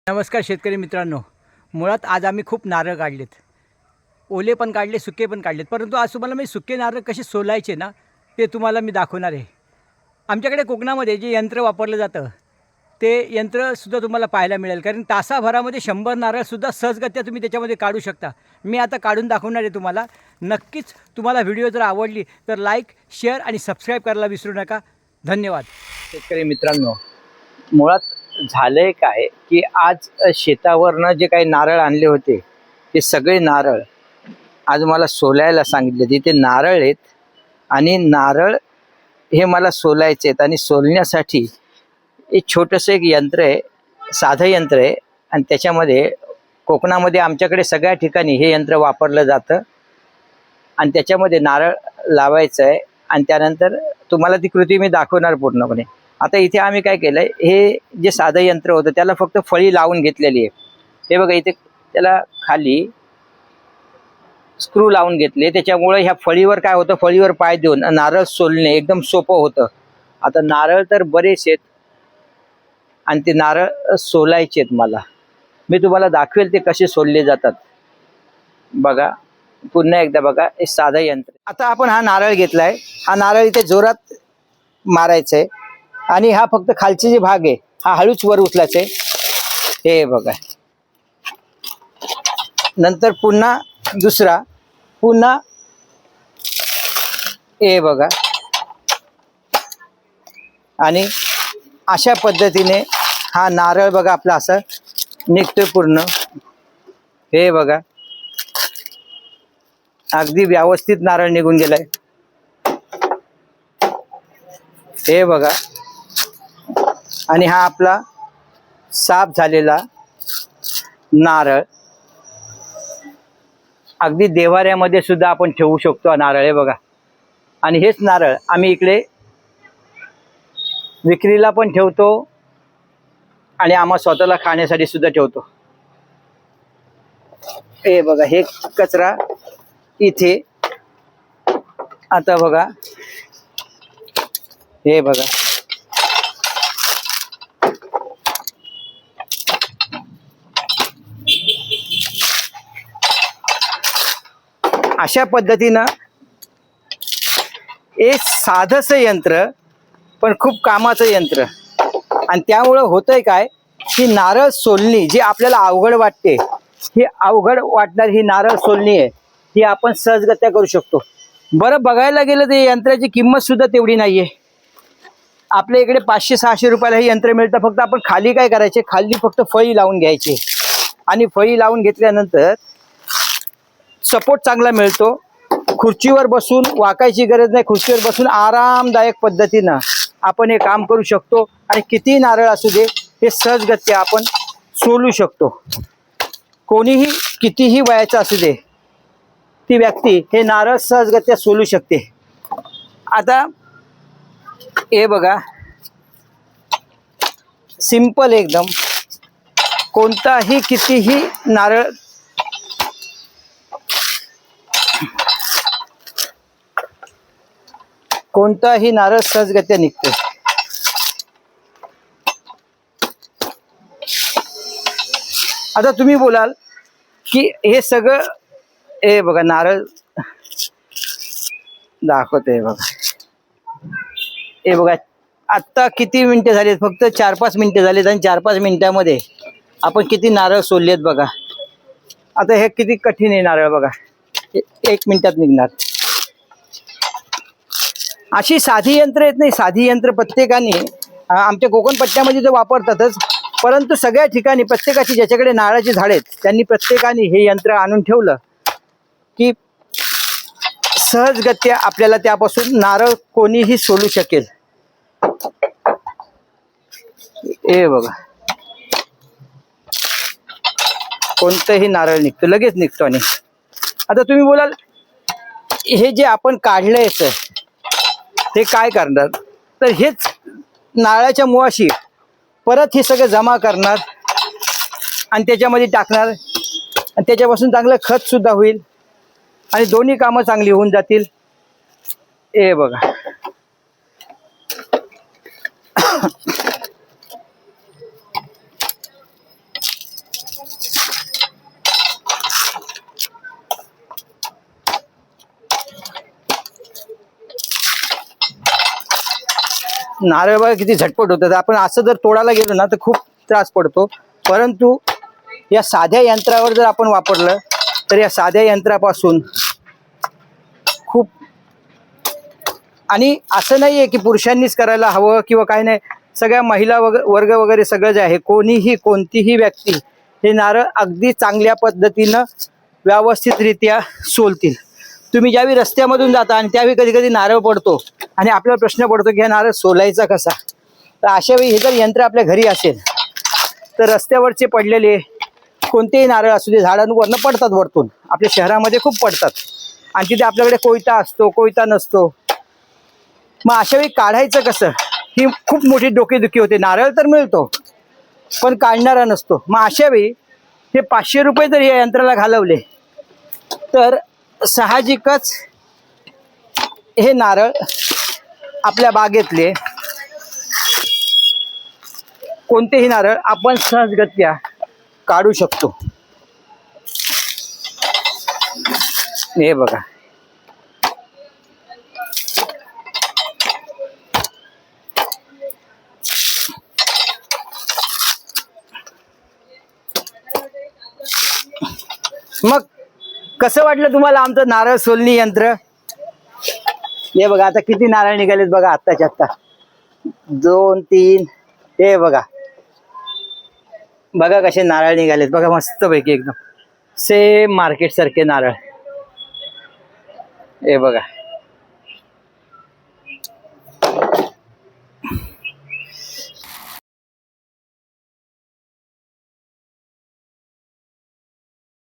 नमस्कार शेतकरी मित्रांनो. मुळात आज आम्ही खूप नारळ काढलेत. ओले पण काढले, सुके पण काढलेत. परंतु आज तुम्हाला मी सुके नारळ कसे सोलायचे ना, ते तुम्हाला मी दाखवणार आहे. आमच्याकडे कोकणामध्ये जे यंत्र वापरलं जातं, ते यंत्रसुद्धा तुम्हाला पाहायला मिळेल. कारण तासाभरामध्ये 100 नारळसुद्धा सहजगत्या तुम्ही त्याच्यामध्ये काढू शकता. मी आता काढून दाखवणार आहे तुम्हाला. नक्कीच तुम्हाला व्हिडिओ जर आवडली तर लाईक, शेअर आणि सबस्क्राईब करायला विसरू नका. धन्यवाद. शेतकरी मित्रांनो, मुळात झालंय काय की आज शेतावरनं जे काही नारळ आणले होते ते सगळे नारळ आज मला सोलायला सांगितले. तिथे नारळ आहेत आणि नारळ हे मला सोलायचे आहेत आणि सोलण्यासाठी एक छोटंसं एक यंत्र आहे, साधं यंत्र आहे आणि त्याच्यामध्ये कोकणामध्ये आमच्याकडे सगळ्या ठिकाणी हे यंत्र वापरलं जातं आणि त्याच्यामध्ये नारळ लावायचं आहे आणि त्यानंतर तुम्हाला ती कृती मी दाखवणार पूर्णपणे. आता इथे आम्ही काय केलंय, हे जे साधं यंत्र होतं त्याला फक्त फळी लावून घेतलेली आहे. हे बघा इथे त्याला खाली स्क्रू लावून घेतले. त्याच्यामुळे ह्या फळीवर काय होतं, फळीवर पाय देऊन नारळ सोलणे एकदम सोपं होतं. आता नारळ तर बरेच आहेत आणि ते नारळ सोलायचे आहेत मला. मी तुम्हाला दाखवेल ते कसे सोलले जातात. बघा पुन्हा एकदा बघा, हे साधं यंत्र. आता आपण हा नारळ घेतलाय. हा नारळ इथे जोरात मारायचा आहे आणि हा फक्त खालची जी भाग आहे हा हळूच वर उचलायचा आहे. हे बघा, नंतर पुन्हा दुसरा, पुन्हा हे बघा आणि अशा पद्धतीने हा नारळ बघा आपला असं निघतोय पूर्ण. हे बघा अगदी व्यवस्थित नारळ निघून गेलाय. हे बघा आणि हा आपला साफ झालेला नारळ अगदी देवाऱ्यामध्ये सुद्धा आपण ठेवू शकतो हा नारळ. हे बघा, आणि हेच नारळ आम्ही इकडे विक्रीला पण ठेवतो आणि आम्हा स्वतःला खाण्यासाठी सुद्धा ठेवतो. हे बघा, हे कचरा इथे. आता बघा, हे बघा अशा पद्धतीनं एक साधंसं यंत्र पण खूप कामाचं यंत्र. आणि त्यामुळं होतंय काय की नारळ सोलणी जी आपल्याला अवघड वाटते, ही अवघड वाटणार ही नारळ सोलणी आहे, ही आपण सहजगत्या करू शकतो. बरं बघायला गेलं तर यंत्राची किंमत सुद्धा तेवढी नाहीये. आपल्या इकडे 500-600 रुपयाला हे यंत्र मिळतं. फक्त आपण खाली काय करायचे, खाली फक्त फळी लावून घ्यायची आणि फळी लावून घेतल्यानंतर सपोर्ट चांगला मिळतो. खुर्चीवर बसून वाकायची गरज नाही. खुर्चीवर बसून आरामदायक पद्धतीनं आपण हे काम करू शकतो आणि कितीही नारळ असू दे हे सहजगत्या आपण सोलू शकतो. कोणीही कितीही वयाचा असू दे ती व्यक्ती हे नारळ सहजगत्या सोलू शकते. आता हे बघा, सिंपल एकदम. कोणताही कितीही नारळ सहजगत्या निघतो. आता तुम्ही बोलाल की हे सगळं, हे बघा नारळ दाखवते. बघा, हे बघा आत्ता किती मिनिटं झालीत, फक्त 4-5 मिनिटं झालीत आणि 4-5 मिनिटामध्ये आपण किती नारळ सोललेत बघा. आता हे किती कठीण आहे नारळ बघा, 1 मिनिटात निघणार. अशी साधी यंत्र येत नाही. साधी यंत्र प्रत्येकाने आमच्या कोकण पट्ट्यामध्ये तर वापरतातच, परंतु सगळ्या ठिकाणी प्रत्येकाची ज्याच्याकडे नारळाची झाडे आहेत त्यांनी प्रत्येकाने हे यंत्र आणून ठेवलं की सहजगत्या आपल्याला त्यापासून नारळ कोणीही सोलू शकेल. हे बघा, कोणतंही नारळ निघतो, लगेच निघतो. आणि आता तुम्ही बोलाल हे जे आपण काढलंय हे काय करणार, तर हेच नारळाच्या मुळाशी परत हे सगळं जमा करणार आणि त्याच्यामध्ये टाकणार आणि त्याच्यापासून चांगलं खत सुद्धा होईल आणि दोन्ही कामं चांगली होऊन जातील. हे बघा, नारळ बघा किती झटपट होतात. आपण असं जर तोडायला गेलो ना तर खूप त्रास पडतो, परंतु या साध्या यंत्रावर जर आपण वापरलं तर या साध्या यंत्रापासून खूप, आणि असं नाही आहे की पुरुषांनीच करायला हवं किंवा काय नाही, सगळ्या महिला वर्ग वगैरे सगळं जे आहे, कोणीही कोणतीही व्यक्ती हे नारळ अगदी चांगल्या पद्धतीनं व्यवस्थितरित्या सोलतील. तुम्ही ज्यावेळी रस्त्यामधून जाता आणि त्यावेळी कधी कधी नारळ पडतो आणि आपल्याला प्रश्न पडतो की हा नारळ सोलायचा कसा. तर अशा वेळी हे जर यंत्र आपल्या घरी असेल तर रस्त्यावरचे पडलेले कोणतेही नारळ असू दे, झाडांवरनं पडतात वरतून, आपल्या शहरामध्ये खूप पडतात आणि तिथे आपल्याकडे कोयता असतो, कोयता नसतो. मग अशा वेळी काढायचं कसं, ही खूप मोठी डोकेदुखी होते. नारळ तर मिळतो पण काढणारा नसतो. मग अशा वेळी हे 500 रुपये जर या यंत्राला घालवले तर साहजिकच हे नारळ आपल्या बागेतले कोणतेही नारळ आपण सहजगत्या काढू शकतो. हे बघा, मग कसं वाटलं तुम्हाला आमचं नारळ सोलणी यंत्र? हे बघा आता किती नारळ निघालेत बघा, आत्ताच्या आत्ता 2 3, हे बघा बघा कसे नारळ निघालेत बघा, मस्त पैकी एकदम सेम मार्केट सारखे नारळ. हे बघा,